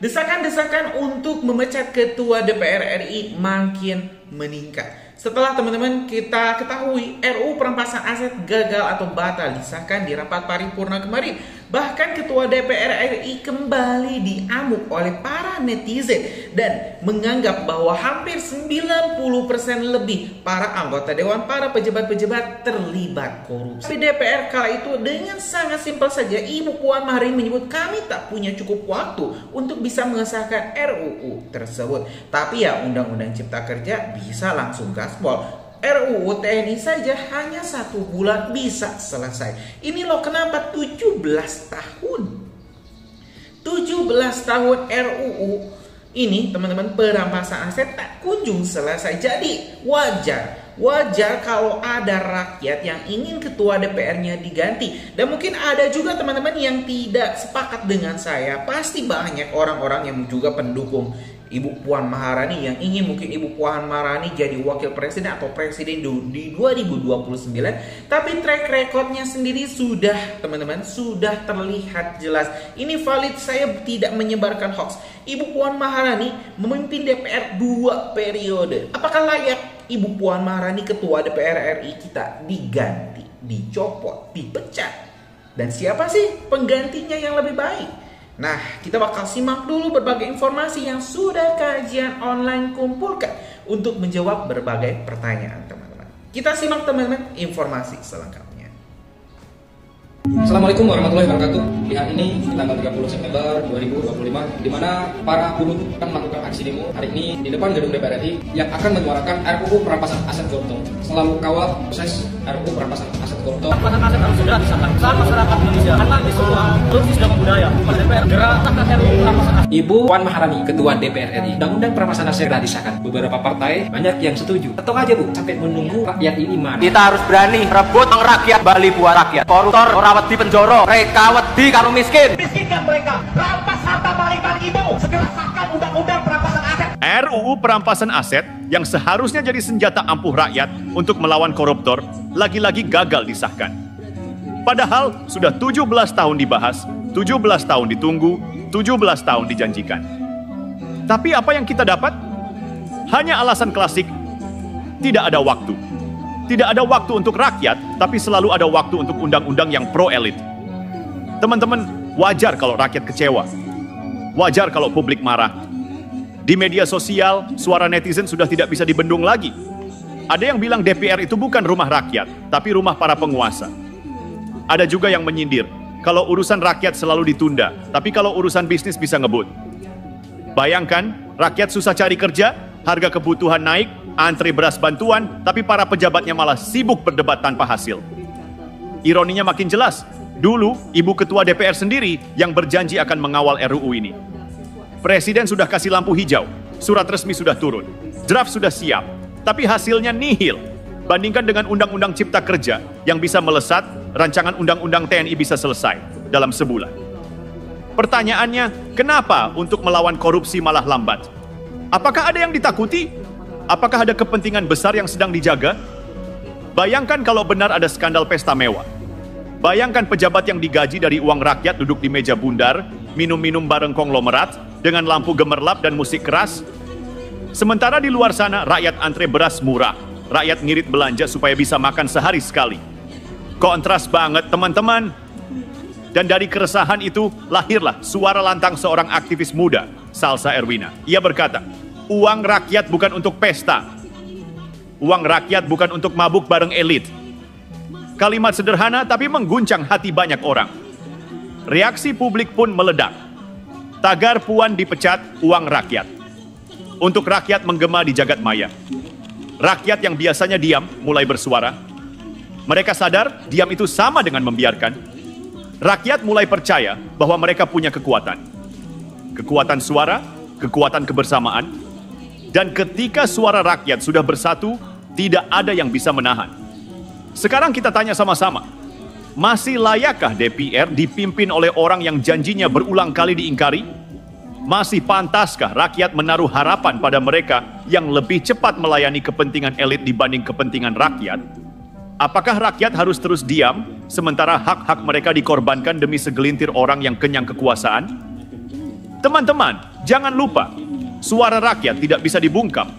Desakan-desakan untuk memecat Ketua DPR RI makin meningkat. Setelah teman-teman kita ketahui RUU perampasan aset gagal atau batal disahkan di rapat paripurna kemarin. Bahkan Ketua DPR RI kembali diamuk oleh para netizen dan menganggap bahwa hampir 90% lebih para anggota dewan, para pejabat-pejabat terlibat korupsi. Di DPR kala itu dengan sangat simpel saja Ibu Puan Maharani menyebut kami tak punya cukup waktu untuk bisa mengesahkan RUU tersebut. Tapi ya Undang-Undang Cipta Kerja bisa langsung gaspol. RUU TNI saja hanya 1 bulan bisa selesai. Ini loh kenapa 17 tahun. 17 tahun RUU ini teman-teman perampasan aset tak kunjung selesai. Jadi wajar kalau ada rakyat yang ingin ketua DPR-nya diganti. Dan mungkin ada juga teman-teman yang tidak sepakat dengan saya. Pasti banyak orang-orang yang juga pendukung Ibu Puan Maharani yang ingin mungkin Ibu Puan Maharani jadi wakil presiden atau presiden di 2029. Tapi track recordnya sendiri sudah teman-teman sudah terlihat jelas. Ini valid, saya tidak menyebarkan hoax. Ibu Puan Maharani memimpin DPR 2 periode. Apakah layak Ibu Puan Maharani ketua DPR RI kita diganti, dicopot, dipecat? Dan siapa sih penggantinya yang lebih baik? Nah, kita bakal simak dulu berbagai informasi yang sudah kajian online kumpulkan untuk menjawab berbagai pertanyaan teman-teman. Kita simak teman-teman informasi selengkapnya. Assalamualaikum warahmatullahi wabarakatuh. Di hari ini tanggal 30 September 2025, di mana para buruh akan melakukan aksi demo hari ini di depan gedung DPR RI yang akan menyuarakan RUU perampasan aset koruptor. Selalu kawal proses RUU perampasan aset koruptor. Perampasan aset harus sudah disahkan sama masyarakat Indonesia karena di semua korupsi sudah membudaya. DPR gerakan RUU perampasan aset. Ibu Puan Maharani, Ketua DPR RI, Undang-Undang perampasan aset sudah disahkan. Beberapa partai banyak yang setuju. Ketok aja Bu, sampai menunggu rakyat ini mana. Kita harus berani rebut rakyat, Bali buat rakyat. Koruptor rawat di penjara, mereka wedi karo miskin. Miskinkan mereka, rampas harta balikan ibu. Segera sahkan undang-undang perampasan aset. RUU perampasan aset yang seharusnya jadi senjata ampuh rakyat untuk melawan koruptor, lagi-lagi gagal disahkan. Padahal sudah 17 tahun dibahas, 17 tahun ditunggu, 17 tahun dijanjikan. Tapi apa yang kita dapat? Hanya alasan klasik, tidak ada waktu. Tidak ada waktu untuk rakyat, tapi selalu ada waktu untuk undang-undang yang pro-elit. Teman-teman, wajar kalau rakyat kecewa. Wajar kalau publik marah. Di media sosial, suara netizen sudah tidak bisa dibendung lagi. Ada yang bilang DPR itu bukan rumah rakyat, tapi rumah para penguasa. Ada juga yang menyindir, kalau urusan rakyat selalu ditunda, tapi kalau urusan bisnis bisa ngebut. Bayangkan, rakyat susah cari kerja, harga kebutuhan naik, antri beras bantuan, tapi para pejabatnya malah sibuk berdebat tanpa hasil. Ironinya makin jelas, dulu Ibu Ketua DPR sendiri yang berjanji akan mengawal RUU ini. Presiden sudah kasih lampu hijau, surat resmi sudah turun, draft sudah siap, tapi hasilnya nihil. Bandingkan dengan Undang-Undang Cipta Kerja yang bisa melesat, rancangan Undang-Undang TNI bisa selesai dalam sebulan. Pertanyaannya, kenapa untuk melawan korupsi malah lambat? Apakah ada yang ditakuti? Apakah ada kepentingan besar yang sedang dijaga? Bayangkan kalau benar ada skandal pesta mewah. Bayangkan pejabat yang digaji dari uang rakyat duduk di meja bundar, minum-minum bareng konglomerat, dengan lampu gemerlap dan musik keras. Sementara di luar sana, rakyat antre beras murah. Rakyat ngirit belanja supaya bisa makan sehari sekali. Kontras banget teman-teman. Dan dari keresahan itu, lahirlah suara lantang seorang aktivis muda, Salsa Erwina. Ia berkata, uang rakyat bukan untuk pesta. Uang rakyat bukan untuk mabuk bareng elit. Kalimat sederhana tapi mengguncang hati banyak orang. Reaksi publik pun meledak. Tagar Puan dipecat, uang rakyat. Untuk rakyat menggema di jagat maya. Rakyat yang biasanya diam mulai bersuara. Mereka sadar diam itu sama dengan membiarkan. Rakyat mulai percaya bahwa mereka punya kekuatan. Kekuatan suara, kekuatan kebersamaan. Dan ketika suara rakyat sudah bersatu, tidak ada yang bisa menahan. Sekarang kita tanya sama-sama, masih layakkah DPR dipimpin oleh orang yang janjinya berulang kali diingkari? Masih pantaskah rakyat menaruh harapan pada mereka yang lebih cepat melayani kepentingan elit dibanding kepentingan rakyat? Apakah rakyat harus terus diam, sementara hak-hak mereka dikorbankan demi segelintir orang yang kenyang kekuasaan? Teman-teman, jangan lupa, suara rakyat tidak bisa dibungkam.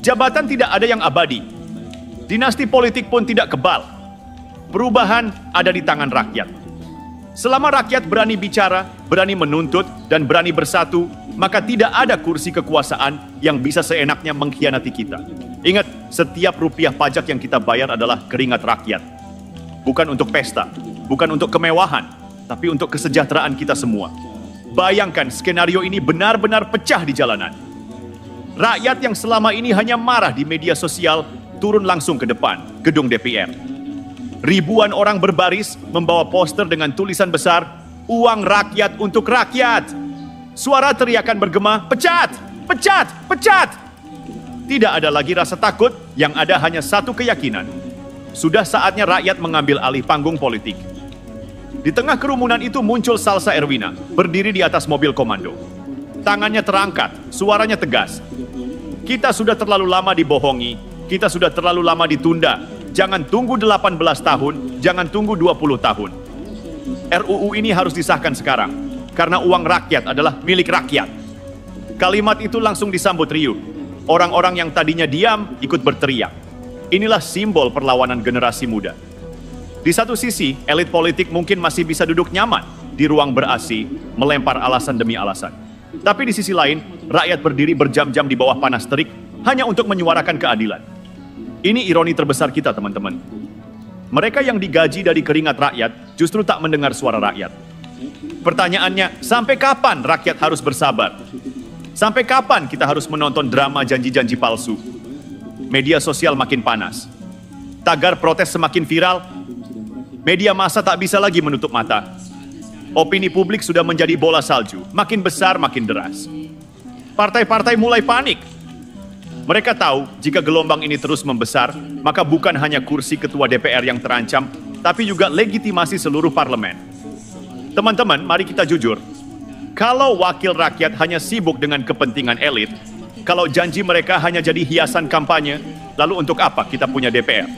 Jabatan tidak ada yang abadi. Dinasti politik pun tidak kebal. Perubahan ada di tangan rakyat. Selama rakyat berani bicara, berani menuntut, dan berani bersatu, maka tidak ada kursi kekuasaan yang bisa seenaknya mengkhianati kita. Ingat, setiap rupiah pajak yang kita bayar adalah keringat rakyat. Bukan untuk pesta, bukan untuk kemewahan, tapi untuk kesejahteraan kita semua. Bayangkan skenario ini benar-benar pecah di jalanan. Rakyat yang selama ini hanya marah di media sosial turun langsung ke depan gedung DPR. Ribuan orang berbaris membawa poster dengan tulisan besar, "Uang rakyat untuk rakyat." Suara teriakan bergema, "Pecat! Pecat! Pecat!" Tidak ada lagi rasa takut, yang ada hanya satu keyakinan. Sudah saatnya rakyat mengambil alih panggung politik. Di tengah kerumunan itu muncul Salsa Erwina, berdiri di atas mobil komando. Tangannya terangkat, suaranya tegas. Kita sudah terlalu lama dibohongi, kita sudah terlalu lama ditunda. Jangan tunggu 18 tahun, jangan tunggu 20 tahun. RUU ini harus disahkan sekarang, karena uang rakyat adalah milik rakyat. Kalimat itu langsung disambut riuh. Orang-orang yang tadinya diam ikut berteriak. Inilah simbol perlawanan generasi muda. Di satu sisi, elit politik mungkin masih bisa duduk nyaman di ruang ber-AC, melempar alasan demi alasan. Tapi di sisi lain, rakyat berdiri berjam-jam di bawah panas terik hanya untuk menyuarakan keadilan. Ini ironi terbesar kita, teman-teman. Mereka yang digaji dari keringat rakyat justru tak mendengar suara rakyat. Pertanyaannya, sampai kapan rakyat harus bersabar? Sampai kapan kita harus menonton drama janji-janji palsu? Media sosial makin panas. Tagar protes semakin viral. Media massa tak bisa lagi menutup mata. Opini publik sudah menjadi bola salju, makin besar makin deras. Partai-partai mulai panik. Mereka tahu jika gelombang ini terus membesar, maka bukan hanya kursi ketua DPR yang terancam, tapi juga legitimasi seluruh parlemen. Teman-teman, mari kita jujur. Kalau wakil rakyat hanya sibuk dengan kepentingan elit, kalau janji mereka hanya jadi hiasan kampanye, lalu untuk apa kita punya DPR?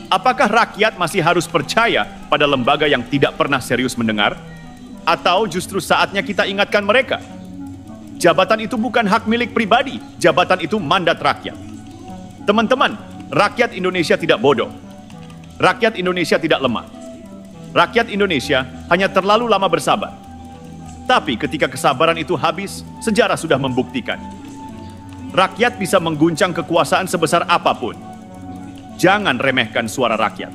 Apakah rakyat masih harus percaya pada lembaga yang tidak pernah serius mendengar? Atau justru saatnya kita ingatkan mereka? Jabatan itu bukan hak milik pribadi, jabatan itu mandat rakyat. Teman-teman, rakyat Indonesia tidak bodoh. Rakyat Indonesia tidak lemah. Rakyat Indonesia hanya terlalu lama bersabar. Tapi ketika kesabaran itu habis, sejarah sudah membuktikan. Rakyat bisa mengguncang kekuasaan sebesar apapun. Jangan remehkan suara rakyat.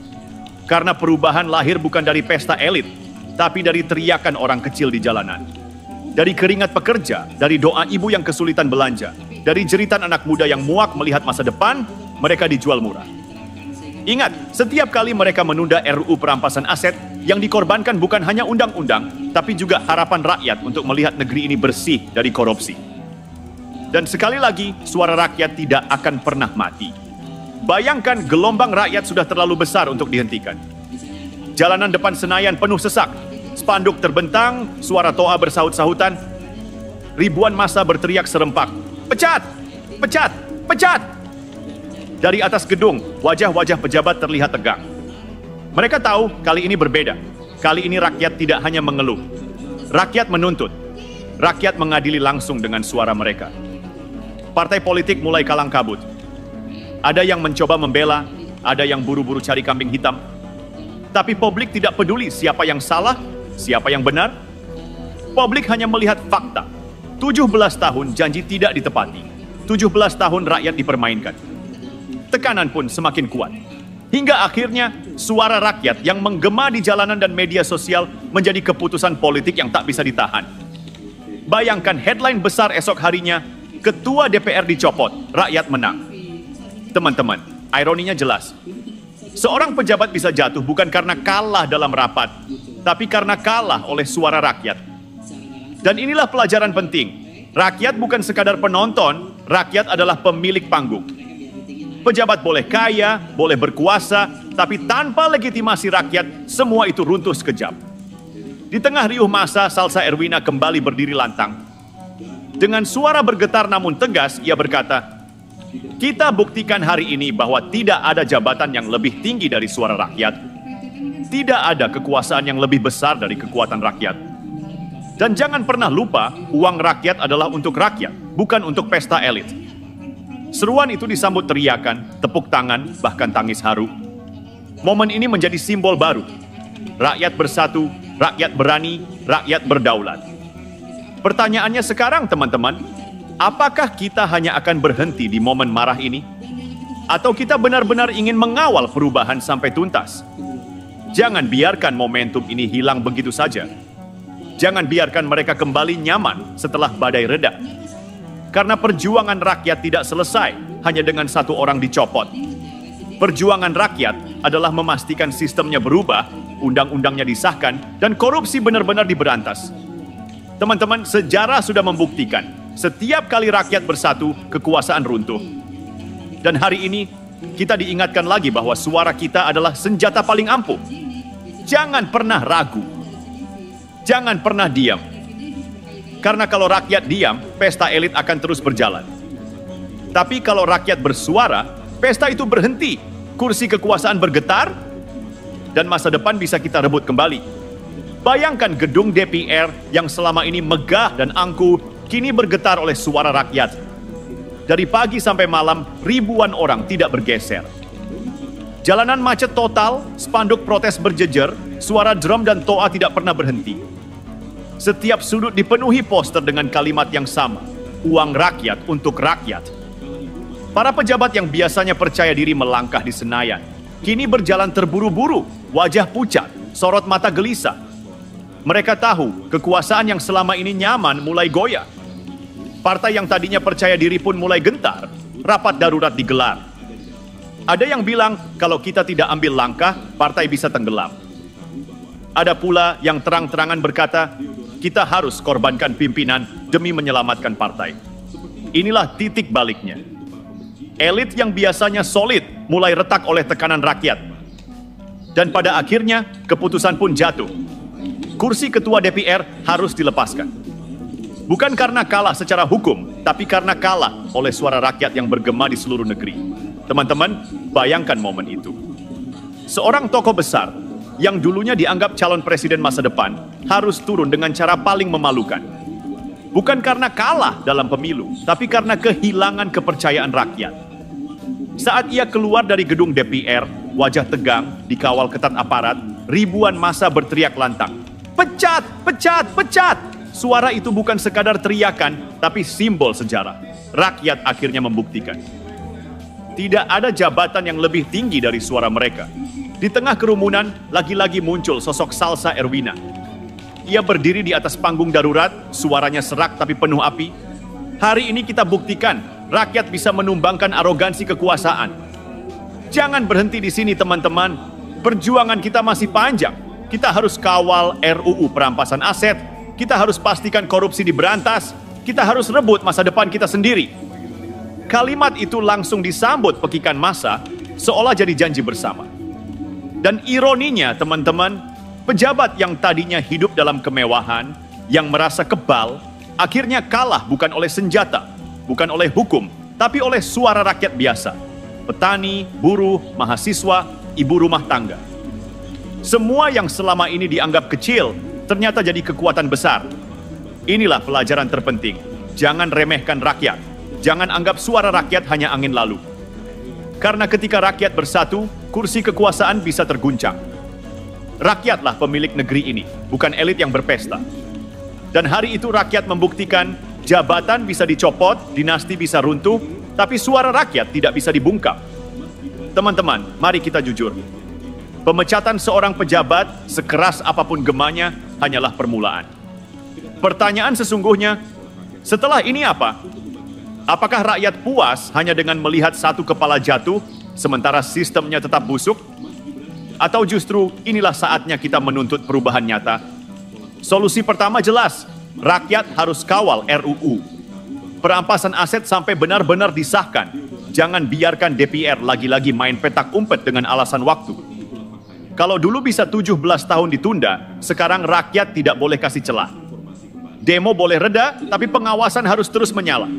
Karena perubahan lahir bukan dari pesta elit, tapi dari teriakan orang kecil di jalanan. Dari keringat pekerja, dari doa ibu yang kesulitan belanja, dari jeritan anak muda yang muak melihat masa depan, mereka dijual murah. Ingat, setiap kali mereka menunda RUU perampasan aset, yang dikorbankan bukan hanya undang-undang, tapi juga harapan rakyat untuk melihat negeri ini bersih dari korupsi. Dan sekali lagi, suara rakyat tidak akan pernah mati. Bayangkan gelombang rakyat sudah terlalu besar untuk dihentikan. Jalanan depan Senayan penuh sesak, spanduk terbentang, suara toa bersaut-sahutan. Ribuan massa berteriak serempak, "Pecat! Pecat! Pecat!" Dari atas gedung, wajah-wajah pejabat terlihat tegang. Mereka tahu kali ini berbeda. Kali ini rakyat tidak hanya mengeluh. Rakyat menuntut. Rakyat mengadili langsung dengan suara mereka. Partai politik mulai kalang kabut. Ada yang mencoba membela, ada yang buru-buru cari kambing hitam. Tapi publik tidak peduli siapa yang salah, siapa yang benar. Publik hanya melihat fakta. 17 tahun janji tidak ditepati. 17 tahun rakyat dipermainkan. Tekanan pun semakin kuat. Hingga akhirnya, suara rakyat yang menggema di jalanan dan media sosial menjadi keputusan politik yang tak bisa ditahan. Bayangkan headline besar esok harinya, Ketua DPR dicopot, rakyat menang. Teman-teman, ironinya jelas. Seorang pejabat bisa jatuh bukan karena kalah dalam rapat, tapi karena kalah oleh suara rakyat. Dan inilah pelajaran penting. Rakyat bukan sekadar penonton, rakyat adalah pemilik panggung. Pejabat boleh kaya, boleh berkuasa, tapi tanpa legitimasi rakyat, semua itu runtuh sekejap. Di tengah riuh massa, Salsa Erwina kembali berdiri lantang. Dengan suara bergetar namun tegas, ia berkata, "Kita buktikan hari ini bahwa tidak ada jabatan yang lebih tinggi dari suara rakyat. Tidak ada kekuasaan yang lebih besar dari kekuatan rakyat. Dan jangan pernah lupa, uang rakyat adalah untuk rakyat, bukan untuk pesta elit. Seruan itu disambut teriakan, tepuk tangan, bahkan tangis haru. Momen ini menjadi simbol baru. Rakyat bersatu, rakyat berani, rakyat berdaulat. Pertanyaannya sekarang, teman-teman, apakah kita hanya akan berhenti di momen marah ini? Atau kita benar-benar ingin mengawal perubahan sampai tuntas? Jangan biarkan momentum ini hilang begitu saja. Jangan biarkan mereka kembali nyaman setelah badai reda. Karena perjuangan rakyat tidak selesai hanya dengan satu orang dicopot. Perjuangan rakyat adalah memastikan sistemnya berubah, undang-undangnya disahkan, dan korupsi benar-benar diberantas. Teman-teman, sejarah sudah membuktikan, setiap kali rakyat bersatu, kekuasaan runtuh. Dan hari ini, kita diingatkan lagi bahwa suara kita adalah senjata paling ampuh. Jangan pernah ragu. Jangan pernah diam. Karena kalau rakyat diam, pesta elit akan terus berjalan. Tapi kalau rakyat bersuara, pesta itu berhenti. Kursi kekuasaan bergetar, dan masa depan bisa kita rebut kembali. Bayangkan gedung DPR yang selama ini megah dan angkuh, kini bergetar oleh suara rakyat. Dari pagi sampai malam, ribuan orang tidak bergeser. Jalanan macet total, spanduk protes berjejer, suara drum dan toa tidak pernah berhenti. Setiap sudut dipenuhi poster dengan kalimat yang sama, uang rakyat untuk rakyat. Para pejabat yang biasanya percaya diri melangkah di Senayan, kini berjalan terburu-buru, wajah pucat, sorot mata gelisah. Mereka tahu kekuasaan yang selama ini nyaman mulai goyah. Partai yang tadinya percaya diri pun mulai gentar, rapat darurat digelar. Ada yang bilang kalau kita tidak ambil langkah, partai bisa tenggelam. Ada pula yang terang-terangan berkata, kita harus korbankan pimpinan demi menyelamatkan partai. Inilah titik baliknya. Elit yang biasanya solid mulai retak oleh tekanan rakyat. Dan pada akhirnya, keputusan pun jatuh. Kursi ketua DPR harus dilepaskan. Bukan karena kalah secara hukum, tapi karena kalah oleh suara rakyat yang bergema di seluruh negeri. Teman-teman, bayangkan momen itu. Seorang tokoh besar yang dulunya dianggap calon presiden masa depan harus turun dengan cara paling memalukan. Bukan karena kalah dalam pemilu, tapi karena kehilangan kepercayaan rakyat. Saat ia keluar dari gedung DPR, wajah tegang, dikawal ketat aparat, ribuan massa berteriak lantang, "Pecat! Pecat! Pecat!" Suara itu bukan sekadar teriakan, tapi simbol sejarah. Rakyat akhirnya membuktikan. Tidak ada jabatan yang lebih tinggi dari suara mereka. Di tengah kerumunan, lagi-lagi muncul sosok Salsa Erwina. Ia berdiri di atas panggung darurat, suaranya serak tapi penuh api. Hari ini kita buktikan, rakyat bisa menumbangkan arogansi kekuasaan. Jangan berhenti di sini, teman-teman. Perjuangan kita masih panjang. Kita harus kawal RUU perampasan aset. Kita harus pastikan korupsi diberantas. Kita harus rebut masa depan kita sendiri. Kalimat itu langsung disambut pekikan massa, seolah jadi janji bersama. Dan ironinya, teman-teman, pejabat yang tadinya hidup dalam kemewahan, yang merasa kebal, akhirnya kalah bukan oleh senjata, bukan oleh hukum, tapi oleh suara rakyat biasa. Petani, buruh, mahasiswa, ibu rumah tangga. Semua yang selama ini dianggap kecil, ternyata jadi kekuatan besar. Inilah pelajaran terpenting. Jangan remehkan rakyat. Jangan anggap suara rakyat hanya angin lalu. Karena ketika rakyat bersatu, kursi kekuasaan bisa terguncang. Rakyatlah pemilik negeri ini, bukan elit yang berpesta. Dan hari itu rakyat membuktikan jabatan bisa dicopot, dinasti bisa runtuh, tapi suara rakyat tidak bisa dibungkam. Teman-teman, mari kita jujur. Pemecatan seorang pejabat, sekeras apapun gemanya, hanyalah permulaan. Pertanyaan sesungguhnya, setelah ini apa? Apakah rakyat puas hanya dengan melihat satu kepala jatuh, sementara sistemnya tetap busuk? Atau justru inilah saatnya kita menuntut perubahan nyata? Solusi pertama jelas, rakyat harus kawal RUU. Perampasan aset sampai benar-benar disahkan. Jangan biarkan DPR lagi-lagi main petak umpet dengan alasan waktu. Kalau dulu bisa 17 tahun ditunda, sekarang rakyat tidak boleh kasih celah. Demo boleh reda, tapi pengawasan harus terus menyala.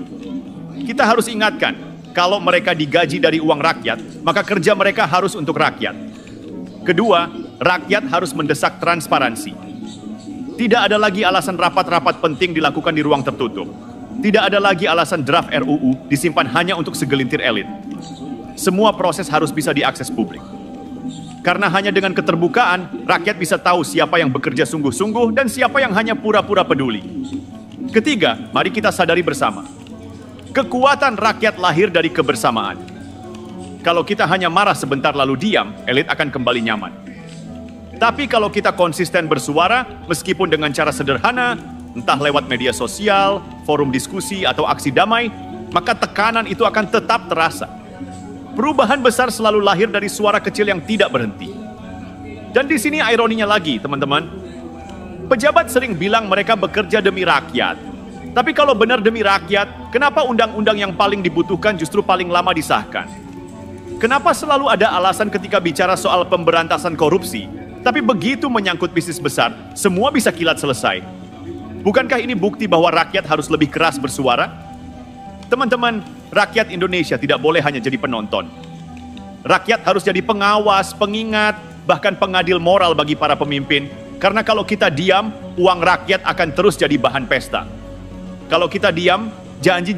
Kita harus ingatkan, kalau mereka digaji dari uang rakyat, maka kerja mereka harus untuk rakyat. Kedua, rakyat harus mendesak transparansi. Tidak ada lagi alasan rapat-rapat penting dilakukan di ruang tertutup. Tidak ada lagi alasan draft RUU disimpan hanya untuk segelintir elit. Semua proses harus bisa diakses publik. Karena hanya dengan keterbukaan, rakyat bisa tahu siapa yang bekerja sungguh-sungguh dan siapa yang hanya pura-pura peduli. Ketiga, mari kita sadari bersama. Kekuatan rakyat lahir dari kebersamaan. Kalau kita hanya marah sebentar lalu diam, elit akan kembali nyaman. Tapi kalau kita konsisten bersuara, meskipun dengan cara sederhana, entah lewat media sosial, forum diskusi, atau aksi damai, maka tekanan itu akan tetap terasa. Perubahan besar selalu lahir dari suara kecil yang tidak berhenti. Dan di sini ironinya lagi, teman-teman. Pejabat sering bilang mereka bekerja demi rakyat. Tapi kalau benar demi rakyat, kenapa undang-undang yang paling dibutuhkan justru paling lama disahkan? Kenapa selalu ada alasan ketika bicara soal pemberantasan korupsi, tapi begitu menyangkut bisnis besar, semua bisa kilat selesai? Bukankah ini bukti bahwa rakyat harus lebih keras bersuara? Teman-teman, rakyat Indonesia tidak boleh hanya jadi penonton. Rakyat harus jadi pengawas, pengingat, bahkan pengadil moral bagi para pemimpin. Karena kalau kita diam, uang rakyat akan terus jadi bahan pesta. Kalau kita diam, janji